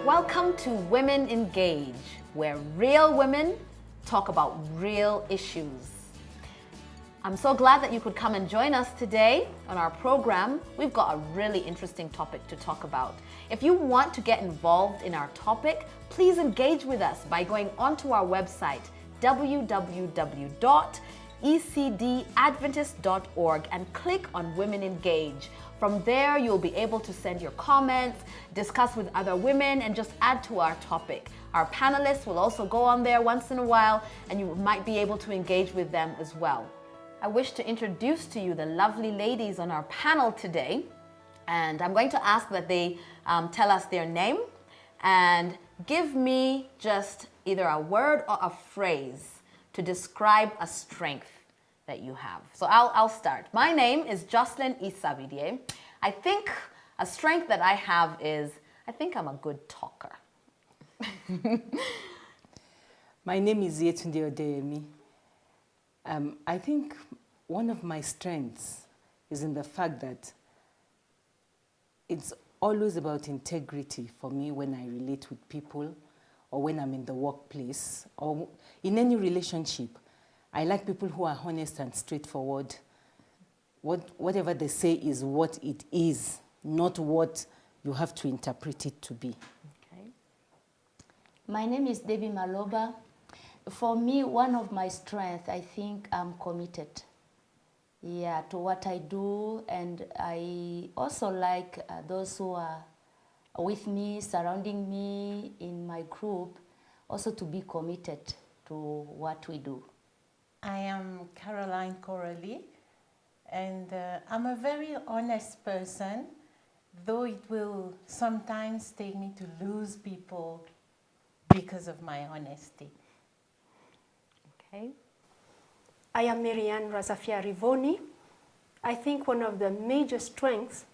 Welcome to Women Engage, where real women talk about real issues. I'm so glad that you could come and join us today on our program. We've got a really interesting topic to talk about. If you want to get involved in our topic, please engage with us by going onto our website, www.ecdadventist.org, and click on Women Engage. From there, you'll be able to send your comments, discuss with other women, and just add to our topic. Our panelists will also go on there once in a while, and you might be able to engage with them as well. I wish to introduce to you the lovely ladies on our panel today, and I'm going to ask that they tell us their name and give me just either a word or a phrase to describe a strength that you have. So I'll start. My name is Jocelyn Isabirye. I think a strength that I have is, I think I'm a good talker. My name is Yetunde. I think one of my strengths is in the fact that it's always about integrity for me when I relate with people or when I'm in the workplace or in any relationship. I like people who are honest and straightforward. Whatever they say is what it is, not what you have to interpret it to be. Okay. My name is Debbie Maloba. For me, one of my strengths, I think I'm committed, to what I do, and I also like those who are with me, surrounding me in my group, also to be committed to what we do. I am Caroline Coralie, and I'm a very honest person, though it will sometimes take me to lose people because of my honesty. Okay. I am Marianne Razafia Rivoni. I think one of the major strengths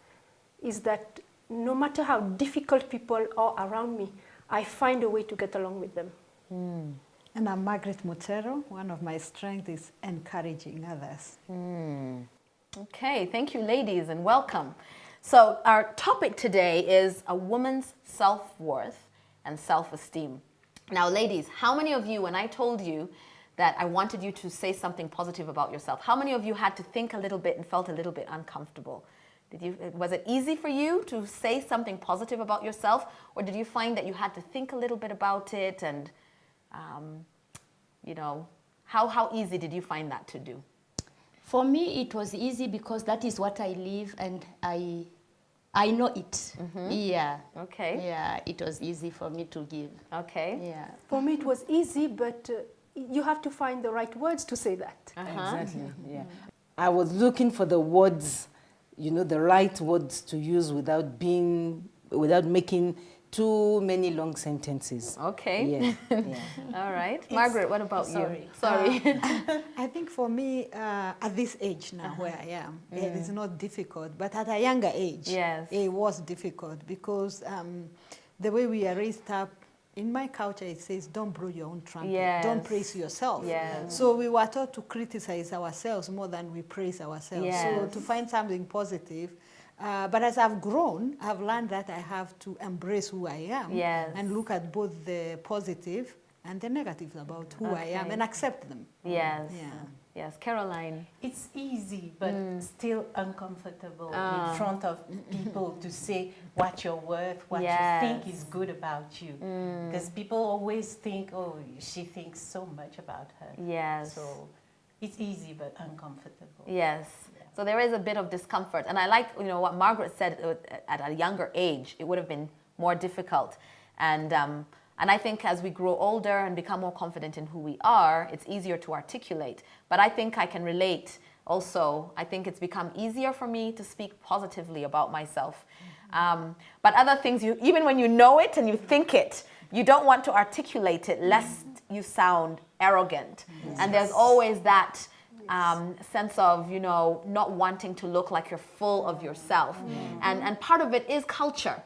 is that no matter how difficult people are around me, I find a way to get along with them. And I'm Margaret Mutero. One of my strengths is encouraging others. Okay, thank you ladies and welcome. So our topic today is a woman's self-worth and self-esteem. Now ladies, how many of you, when I told you that I wanted you to say something positive about yourself, how many of you had to think a little bit and felt a little bit uncomfortable? Was it easy for you to say something positive about yourself, or did you find that you had to think a little bit about it, and how easy did you find that to do? For me, it was easy because that is what I live, and I know it. Yeah. Okay. Yeah, it was easy for me to give. Okay. Yeah. For me, it was easy, but you have to find the right words to say that. Exactly, yeah. I was looking for the words, the right words to use without making too many long sentences. Okay. Yeah. All right. Margaret, what about you? Sorry. I think for me, at this age now where I am, it is not difficult. But at a younger age, Yes. it was difficult because the way we are raised up, in my culture, it says, don't blow your own trumpet. Yes. Don't praise yourself. Yes. So we were taught to criticize ourselves more than we praise ourselves. Yes. So to find something positive. But as I've grown, I've learned that I have to embrace who I am. Yes. And look at both the positive and the negatives about who I am and accept them. Yes. Yeah. Yes. Caroline. It's easy, but still uncomfortable in front of people to say what you're worth, what Yes. you think is good about you. Because people always think, oh, she thinks so much about her. Yes. So it's easy, but uncomfortable. Yes. So there is a bit of discomfort. And I like, what Margaret said, at a younger age, it would have been more difficult. And I think as we grow older and become more confident in who we are, it's easier to articulate. But I think I can relate also. I think it's become easier for me to speak positively about myself. But other things, even when you know it and you think it, you don't want to articulate it lest you sound arrogant. Yes. And there's always that sense of, not wanting to look like you're full of yourself. And part of it is culture.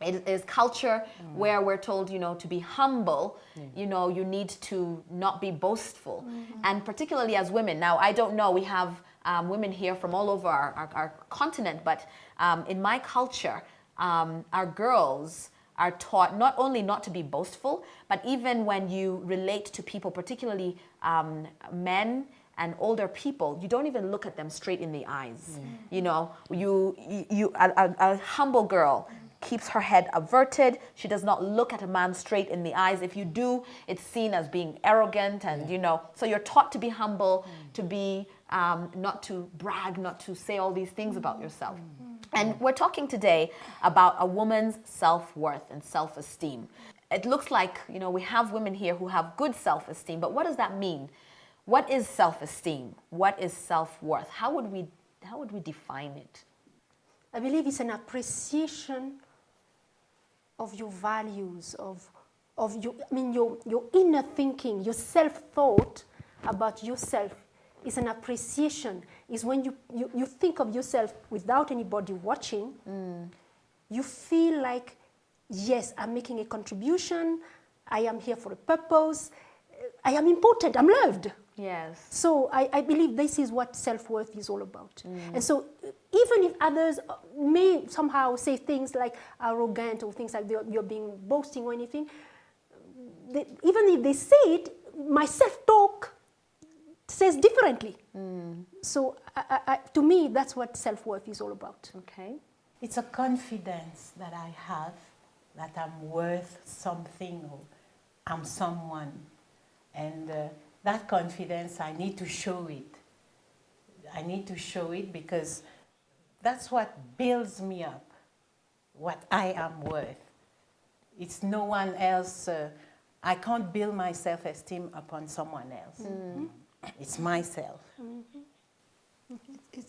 It is culture where we're told, to be humble, you need to not be boastful. And particularly as women. Now, I don't know, we have women here from all over our continent, but in my culture, our girls are taught not only not to be boastful, but even when you relate to people, particularly men and older people, you don't even look at them straight in the eyes. You know, a humble girl keeps her head averted. She does not look at a man straight in the eyes. If you do, it's seen as being arrogant, and you know, so you're taught to be humble, to be not to brag, not to say all these things about yourself. And we're talking today about a woman's self-worth and self-esteem. It looks like, you know, we have women here who have good self-esteem, but what does that mean? What is self-esteem? What is self-worth? How would we define it? I believe it's an appreciation of your values, of your inner thinking, your self-thought about yourself. Is an appreciation. Is when you think of yourself without anybody watching, you feel like, yes, I'm making a contribution, I am here for a purpose, I am important, I'm loved. Yes. So I believe this is what self-worth is all about. And so even if others may somehow say things like arrogant or things like you're being boasting or anything, even if they say it, my self-talk says differently. So to me, that's what self-worth is all about. Okay. It's a confidence that I have that I'm worth something or I'm someone. And that confidence, I need to show it. I need to show it because that's what builds me up, what I am worth. It's no one else. I can't build my self-esteem upon someone else. It's myself.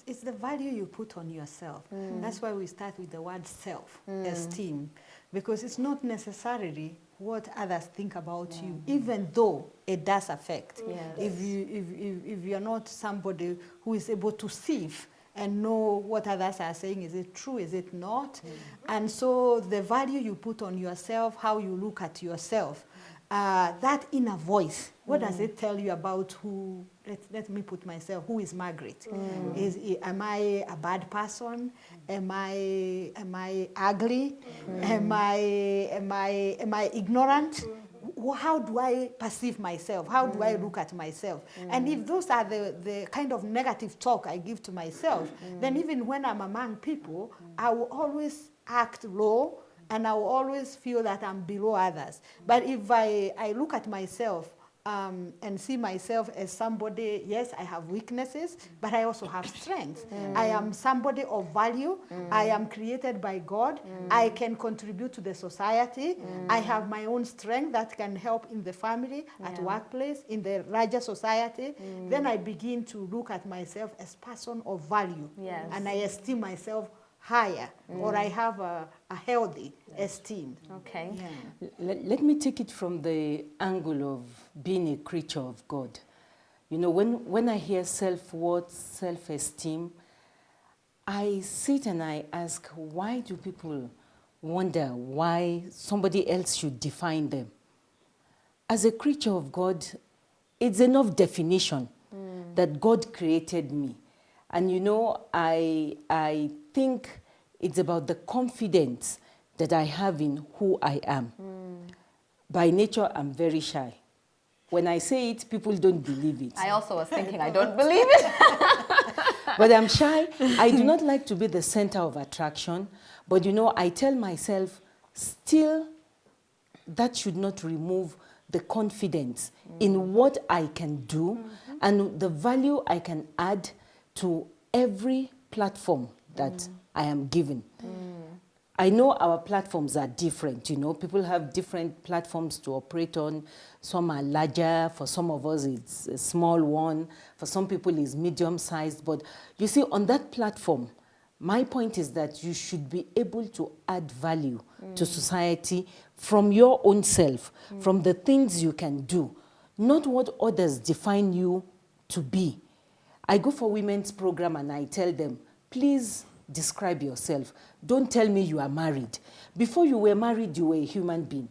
It's the value you put on yourself. That's why we start with the word self-esteem, because it's not necessarily what others think about you, even though it does affect. Yes. If you're not somebody who is able to sieve and know what others are saying, is it true, is it not? And so the value you put on yourself, how you look at yourself, that inner voice, what does it tell you about who, let me put myself, who is Margaret? Am I a bad person? Am I ugly? Am I ignorant? How do I perceive myself? How do I look at myself? And if those are the kind of negative talk I give to myself, then even when I'm among people, I will always act low, and I will always feel that I'm below others. But if I look at myself and see myself as somebody, yes, I have weaknesses, but I also have strengths. I am somebody of value. I am created by God. I can contribute to the society. I have my own strength that can help in the family, at workplace, in the larger society. Then I begin to look at myself as person of value. Yes. And I esteem myself higher, or I have a healthy esteem. Okay. Yeah. Let me take it from the angle of being a creature of God. You know, when I hear self-worth, self-esteem, I sit and I ask, why do people wonder why somebody else should define them? As a creature of God, it's enough definition that God created me. And you know, I think it's about the confidence that I have in who I am. By nature, I'm very shy. When I say it, people don't believe it. I also was thinking, I don't believe it. But I'm shy. I do not like to be the center of attraction. But you know, I tell myself, still, that should not remove the confidence in what I can do and the value I can add to every platform that I am given. I know our platforms are different, you know. People have different platforms to operate on. Some are larger. For some of us, it's a small one. For some people, it's medium-sized. But you see, on that platform, my point is that you should be able to add value to society from your own self, from the things you can do, not what others define you to be. I go for women's program and I tell them, please describe yourself. Don't tell me you are married. Before you were married, you were a human being.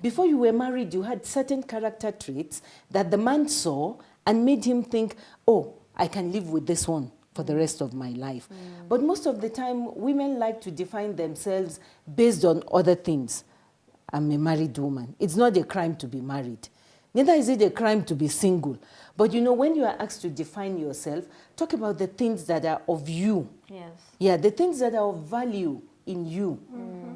Before you were married, you had certain character traits that the man saw and made him think, oh, I can live with this one for the rest of my life. But most of the time, women like to define themselves based on other things. I'm a married woman. It's not a crime to be married. Neither is it a crime to be single. But you know, when you are asked to define yourself, talk about the things that are of you. Yes. Yeah, the things that are of value in you,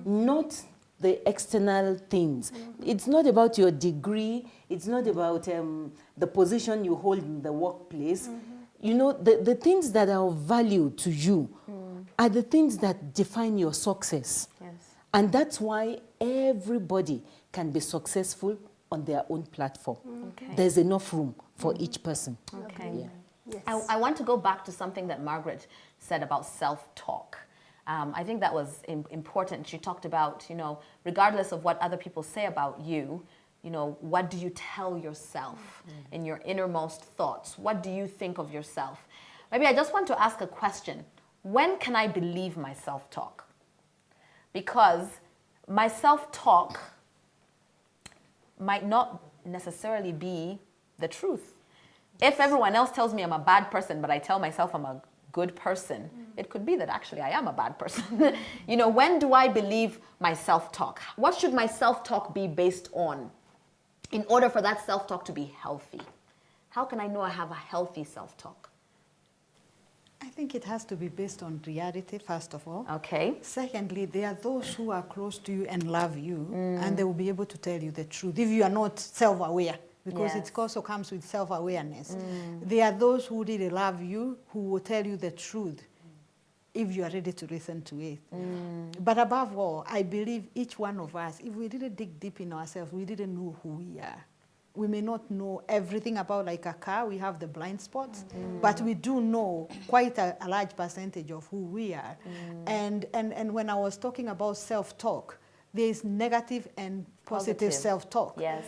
not the external things. It's not about your degree. It's not about the position you hold in the workplace. You know, the things that are of value to you are the things that define your success. Yes. And that's why everybody can be successful on their own platform. Okay. There's enough room for each person. Okay. Yeah. Yes. I want to go back to something that Margaret said about self-talk. I think that was important. She talked about, you know, regardless of what other people say about you, you know, what do you tell yourself in your innermost thoughts? What do you think of yourself? Maybe I just want to ask a question. When can I believe my self-talk? Because my self-talk might not necessarily be the truth. If everyone else tells me I'm a bad person, but I tell myself I'm a good person, it could be that actually I am a bad person. You know, when do I believe my self-talk? What should my self-talk be based on in order for that self-talk to be healthy? How can I know I have a healthy self-talk? I think it has to be based on reality, first of all. Okay. Secondly, there are those who are close to you and love you, and they will be able to tell you the truth if you are not self-aware, because Yes. it also comes with self-awareness. There are those who really love you, who will tell you the truth if you are ready to listen to it. But above all, I believe each one of us, if we didn't dig deep in ourselves, we didn't know who we are. We may not know everything about, like a car, we have the blind spots, but we do know quite a large percentage of who we are. And when I was talking about self-talk, there is negative and positive self-talk. Yes.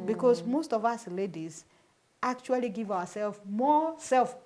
Because most of us ladies actually give ourselves more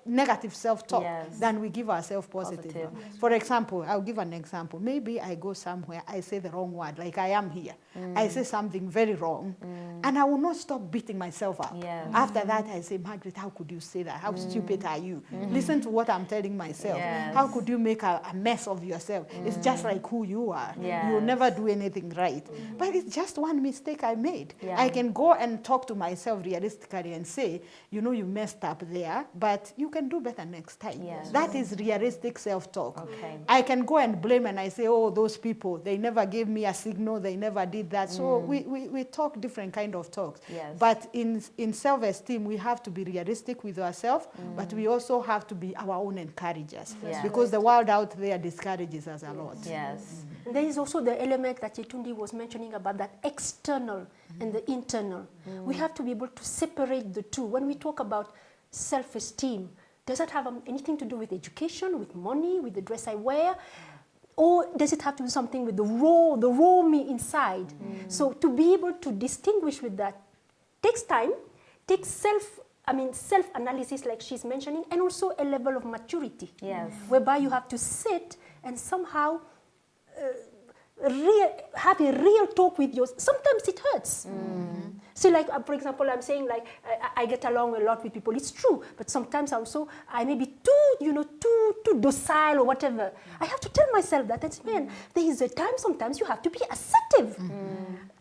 negative self-talk Yes. than we give ourselves positive. Positive. For example, I'll give an example. Maybe I go somewhere, I say the wrong word, like I am here. I say something very wrong, and I will not stop beating myself up. Yes. After that, I say, Margaret, how could you say that? How stupid are you? Listen to what I'm telling myself. Yes. How could you make a mess of yourself? It's just like who you are. Yes. You'll never do anything right. But it's just one mistake I made. Yeah. I can go and talk to myself realistically and say, you know, you messed up there, but you can do better next time. Yes. That is realistic self-talk. Okay. I can go and blame and I say, oh, those people, they never gave me a signal, they never did that. So we talk different kind of talks. Yes. But in self-esteem, we have to be realistic with ourselves, but we also have to be our own encouragers. Yeah. Because the world out there discourages us a lot. Yes. And there is also the element that Yetundi was mentioning about that external and the internal. We have to be able to separate the two. When we talk about self-esteem, does that have anything to do with education, with money, with the dress I wear? Or does it have to do something with the raw me inside? So to be able to distinguish with that takes time, takes self-analysis like she's mentioning, and also a level of maturity. Yes. Whereby you have to sit and somehow have a real talk with yourself. Sometimes it hurts. So like, for example, I'm saying like, I get along a lot with people. It's true. But sometimes also, I may be too docile or whatever. I have to tell myself that. And say, man, there is a time sometimes you have to be assertive.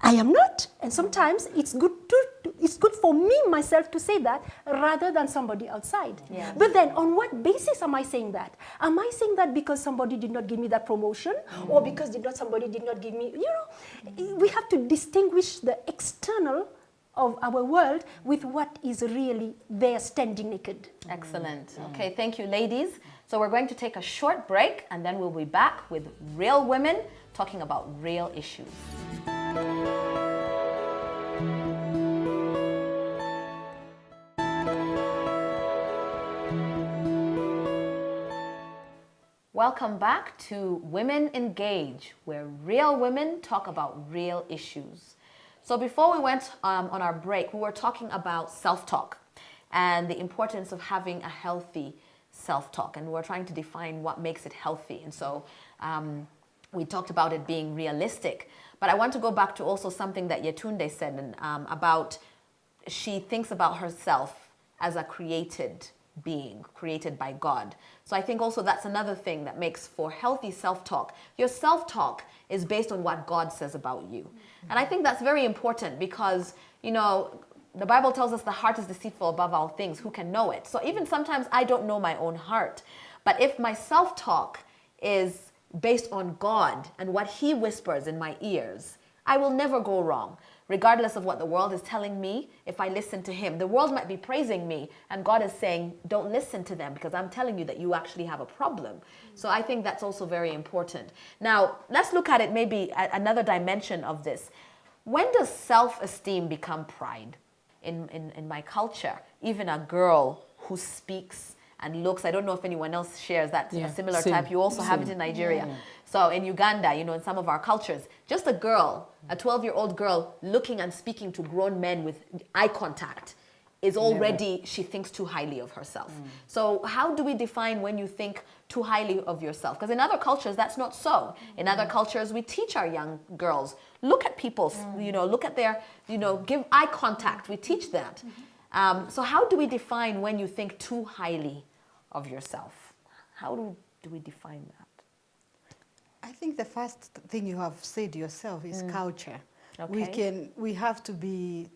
I am not. And sometimes it's good for me, myself, to say that rather than somebody outside. Yes. But then on what basis am I saying that? Am I saying that because somebody did not give me that promotion? Or because somebody did not give me, we have to distinguish the external of our world with what is really there standing naked. Excellent. Okay, thank you, ladies. So we're going to take a short break, and then we'll be back with real women talking about real issues. Welcome back to Women Engage, where real women talk about real issues. So before we went on our break, we were talking about self-talk and the importance of having a healthy self-talk. And we're trying to define what makes it healthy. And so we talked about it being realistic. But I want to go back to also something that Yetunde said about she thinks about herself as a created being created by God. So I think also that's another thing that makes for healthy self-talk. Your self-talk is based on what God says about you. And I think that's very important because, you know, the Bible tells us the heart is deceitful above all things. Who can know it? So even sometimes I don't know my own heart. But if my self-talk is based on God and what he whispers in my ears, I will never go wrong. Regardless of what the world is telling me, if I listen to him, the world might be praising me and God is saying, don't listen to them because I'm telling you that you actually have a problem. So I think that's also very important. Now, let's look at it maybe at another dimension of this. When does self-esteem become pride? In my culture, even a girl who speaks and looks, I don't know if anyone else shares that a similar type. You also have it in Nigeria. Yeah. So in Uganda, you know, in some of our cultures, just a girl, a 12-year-old girl looking and speaking to grown men with eye contact is already, she thinks too highly of herself. So how do we define when you think too highly of yourself? Because in other cultures, that's not so. In other cultures, we teach our young girls, look at people, you know, look at their, you know, give eye contact. We teach that. So how do we define when you think too highly of yourself? How do we define that? I think the first thing you have said yourself is culture. Okay. We have to be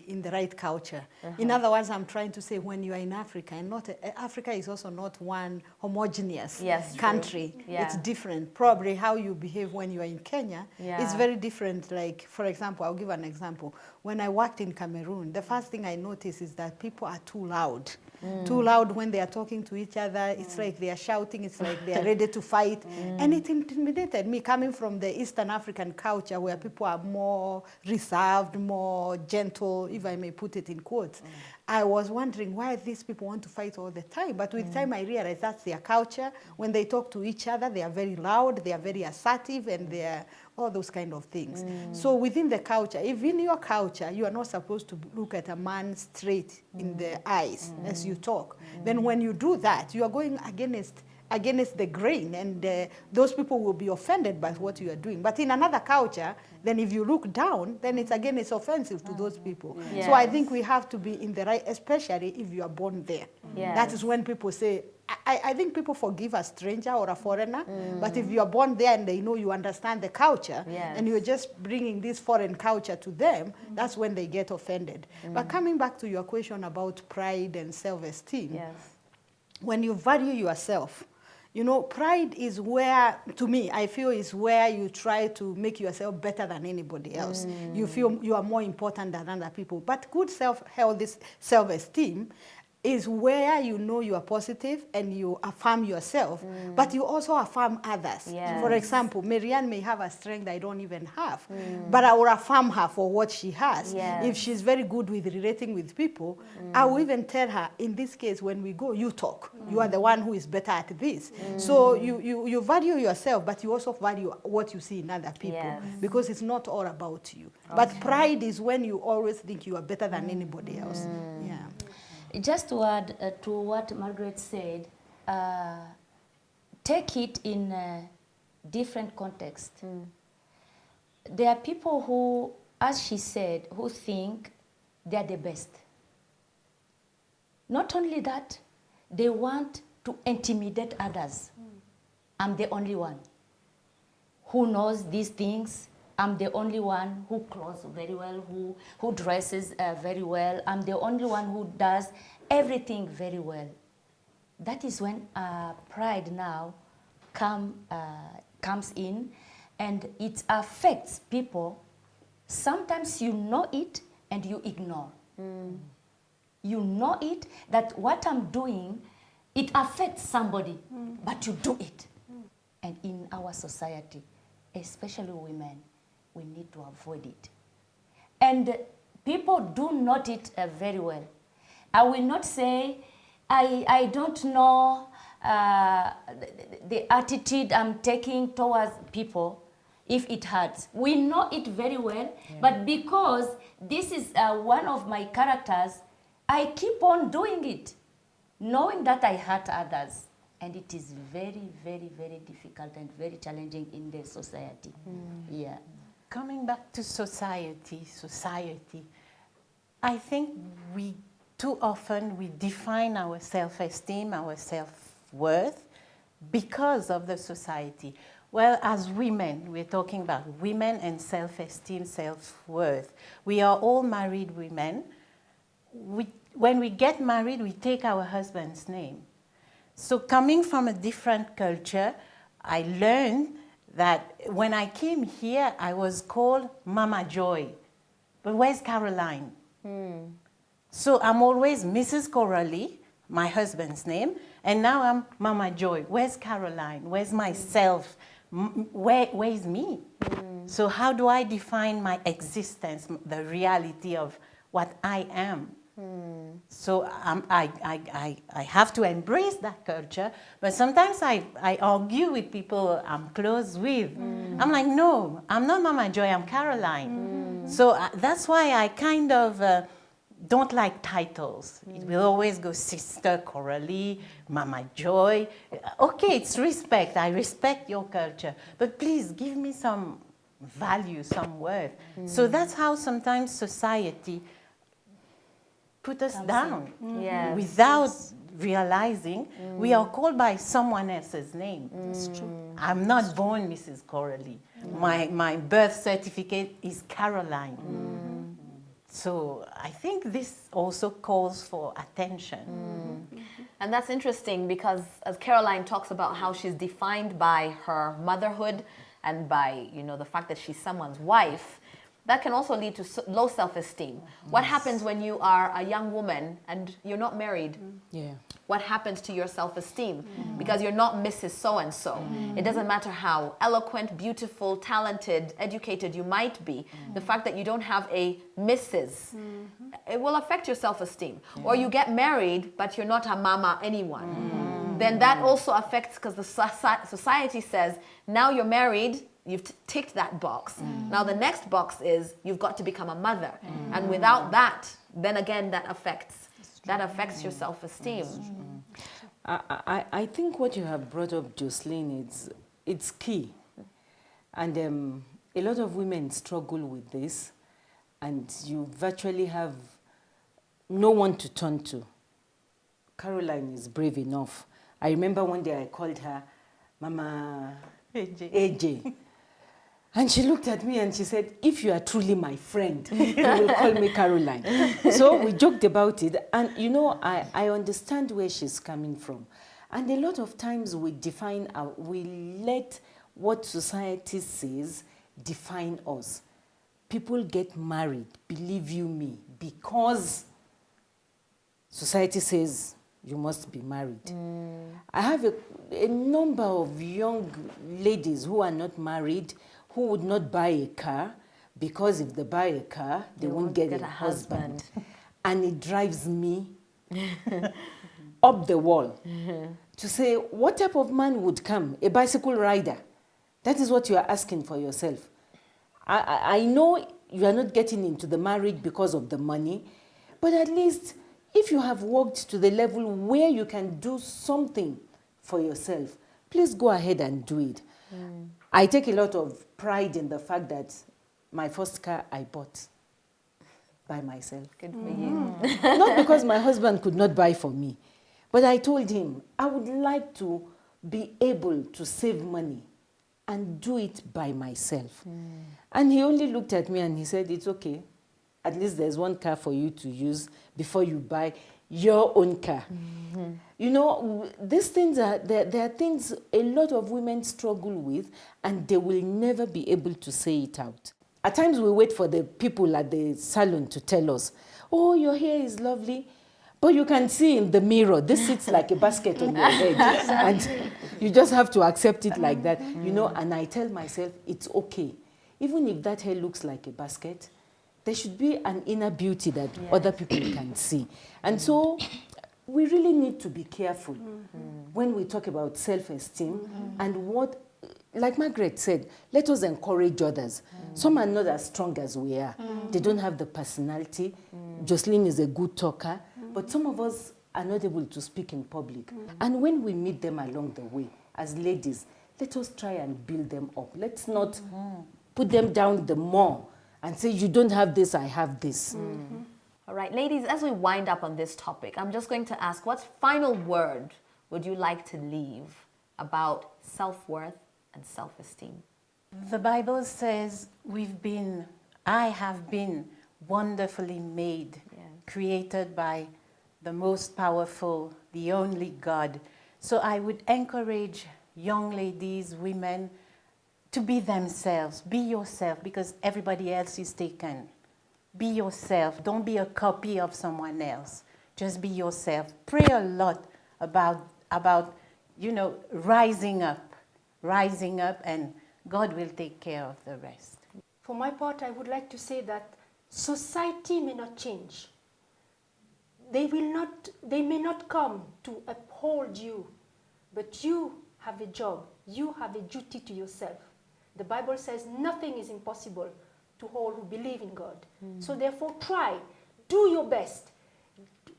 in the right culture. In other words, I'm trying to say when you are in Africa, and not Africa is also not one homogeneous country. Yeah. It's different. Probably how you behave when you are in Kenya is very different. Like, for example, I'll give an example. When I worked in Cameroon, the first thing I noticed is that people are too loud. Too loud when they are talking to each other. It's like they are shouting. It's like they are ready to fight. And it intimidated me coming from the Eastern African culture where people are more reserved, more gentle, if I may put it in quotes. I was wondering why these people want to fight all the time. But with time I realized that's their culture. When they talk to each other, they are very loud, they are very assertive, and they are all those kind of things. So within the culture, if in your culture, you are not supposed to look at a man straight in the eyes as you talk, then when you do that, you are going against the grain, and those people will be offended by what you are doing. But in another culture, then if you look down, then it's offensive to those people. Yes. So I think we have to be in the right, especially if you are born there. Yes. That is when people say, I think people forgive a stranger or a foreigner, but if you are born there and they know you understand the culture, and you're just bringing this foreign culture to them, that's when they get offended. But coming back to your question about pride and self-esteem, when you value yourself, you know, pride is where, to me, I feel is where you try to make yourself better than anybody else. You feel you are more important than other people. But good healthy self-esteem is where you know you are positive and you affirm yourself, but you also affirm others. Yes. For example, Marianne may have a strength I don't even have, but I will affirm her for what she has. Yes. If she's very good with relating with people, I will even tell her, in this case, when we go, you talk. You are the one who is better at this. So you value yourself, but you also value what you see in other people, because it's not all about you. But pride is when you always think you are better than anybody else. Yeah. Just to add to what Margaret said, take it in a different context. There are people who, as she said, who think they're the best. Not only that, they want to intimidate others. I'm the only one who knows these things. I'm the only one who clothes very well, who dresses very well. I'm the only one who does everything very well. That is when pride now comes in, and it affects people. Sometimes you know it and you ignore. You know it, that what I'm doing, it affects somebody, but you do it. And in our society, especially women, we need to avoid it. And people do note it very well. I will not say, I don't know the attitude I'm taking towards people if it hurts. We know it very well, but because this is one of my characters, I keep on doing it, knowing that I hurt others. And it is very, very, very difficult and very challenging in the society. Yeah. Coming back to society, I think we too often we define our self-esteem, our self-worth because of the society. Well, as women, we're talking about women and self-esteem, self-worth. We are all married women. When we get married, we take our husband's name. So coming from a different culture, I learned that when I came here, I was called Mama Joy. But where's Caroline? So I'm always Mrs. Coralie, my husband's name, and now I'm Mama Joy. Where's Caroline? Where's myself? Where's me? So how do I define my existence, the reality of what I am? So I have to embrace that culture, but sometimes I argue with people I'm close with. I'm like, no, I'm not Mama Joy, I'm Caroline. So that's why I kind of don't like titles. It will always go Sister Coralie, Mama Joy. Okay, it's respect. I respect your culture. But please give me some value, some worth. So that's how sometimes society put us down. Yes. Without realizing we are called by someone else's name. That's true. I'm not born Mrs. Coralie. My birth certificate is Caroline. So I think this also calls for attention. And that's interesting because as Caroline talks about how she's defined by her motherhood and by, you know, the fact that she's someone's wife, that can also lead to low self-esteem. What happens when you are a young woman and you're not married? Yeah. What happens to your self-esteem? Because you're not Mrs. So-and-so. It doesn't matter how eloquent, beautiful, talented, educated you might be. The fact that you don't have a Mrs., it will affect your self-esteem. Or you get married, but you're not a mama anyone. Then that also affects, because the society says, now you're married, you've ticked that box. Now the next box is you've got to become a mother. And without that, then again that affects your self-esteem. I think what you have brought up, Jocelyn, it's key. And a lot of women struggle with this, and you virtually have no one to turn to. Caroline is brave enough. I remember one day I called her Mama AJ. And she looked at me and she said, if you are truly my friend, you will call me Caroline. So we joked about it. And, you know, I understand where she's coming from. And a lot of times we let what society says define us. People get married, believe you me, because society says you must be married. I have a number of young ladies who are not married, who would not buy a car, because if they buy a car, they won't get a husband. And it drives me up the wall to say, what type of man would come? A bicycle rider. That is what you are asking for yourself. I know you are not getting into the marriage because of the money, but at least if you have worked to the level where you can do something for yourself, please go ahead and do it. I take a lot of pride in the fact that my first car I bought by myself. Good for you. Not because my husband could not buy for me, but I told him I would like to be able to save money and do it by myself. And he only looked at me and he said, it's okay. At least there's one car for you to use before you buy your own car. You know, these things there are things a lot of women struggle with, and they will never be able to say it out. At times we wait for the people at the salon to tell us, oh, your hair is lovely. But you can see in the mirror, this sits like a basket on your head. And you just have to accept it like that. You know, and I tell myself, it's okay. Even if that hair looks like a basket, there should be an inner beauty that other people can see. And so we really need to be careful when we talk about self-esteem and what, like Margaret said, let us encourage others. Some are not as strong as we are. They don't have the personality. Jocelyn is a good talker, but some of us are not able to speak in public. And when we meet them along the way, as ladies, let us try and build them up. Let's not put them down the more and say, you don't have this, I have this. All All right, ladies, as we wind up on this topic, I'm just going to ask, what final word would you like to leave about self-worth and self-esteem? The Bible says I have been wonderfully made, created by the most powerful, the only God. So I would encourage young ladies, women, to be themselves. Be yourself, because everybody else is taken. Be yourself. Don't be a copy of someone else. Just be yourself. Pray a lot about rising up, and God will take care of the rest. For my part, I would like to say that society may not change. They may not come to uphold you, but you have a job. You have a duty to yourself. The Bible says nothing is impossible to all who believe in God. So therefore, try, do your best.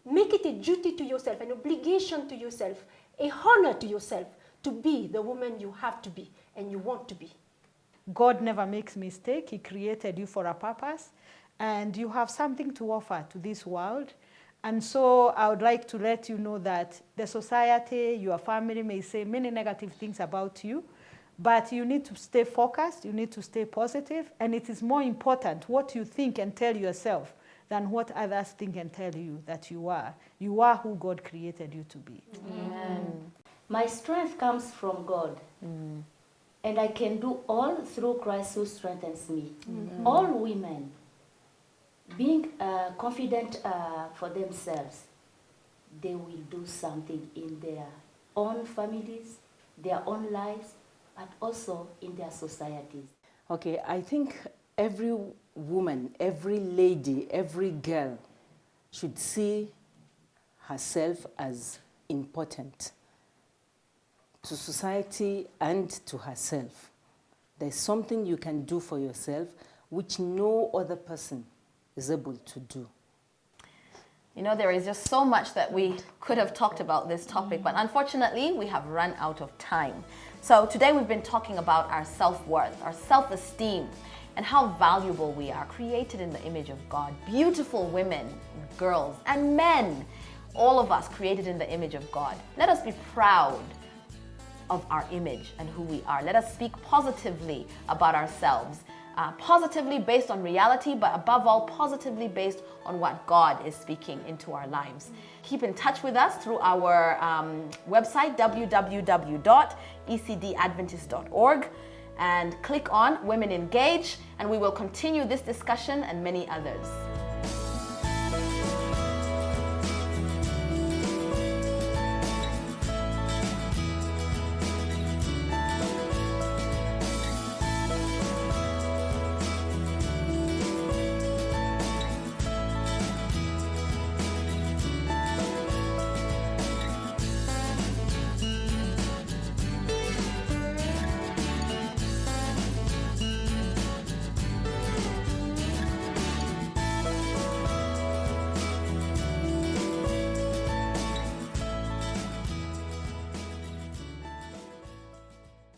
Make it a duty to yourself, an obligation to yourself, a honor to yourself to be the woman you have to be and you want to be. God never makes mistake. He created you for a purpose, and you have something to offer to this world. And so I would like to let you know that the society, your family may say many negative things about you, but you need to stay focused, you need to stay positive, and it is more important what you think and tell yourself than what others think and tell you that you are. You are who God created you to be. Amen. My strength comes from God. And I can do all through Christ who strengthens me. All women, being confident for themselves, they will do something in their own families, their own lives, but also in their societies. Okay, I think every woman, every lady, every girl should see herself as important to society and to herself. There's something you can do for yourself which no other person is able to do. You know, there is just so much that we could have talked about this topic, but unfortunately, we have run out of time. So today we've been talking about our self-worth, our self-esteem, and how valuable we are, created in the image of God. Beautiful women, girls, and men, all of us created in the image of God. Let us be proud of our image and who we are. Let us speak positively about ourselves. Positively based on reality, but above all, positively based on what God is speaking into our lives. Keep in touch with us through our website, www.ecdadventist.org, and click on Women Engage, and we will continue this discussion and many others.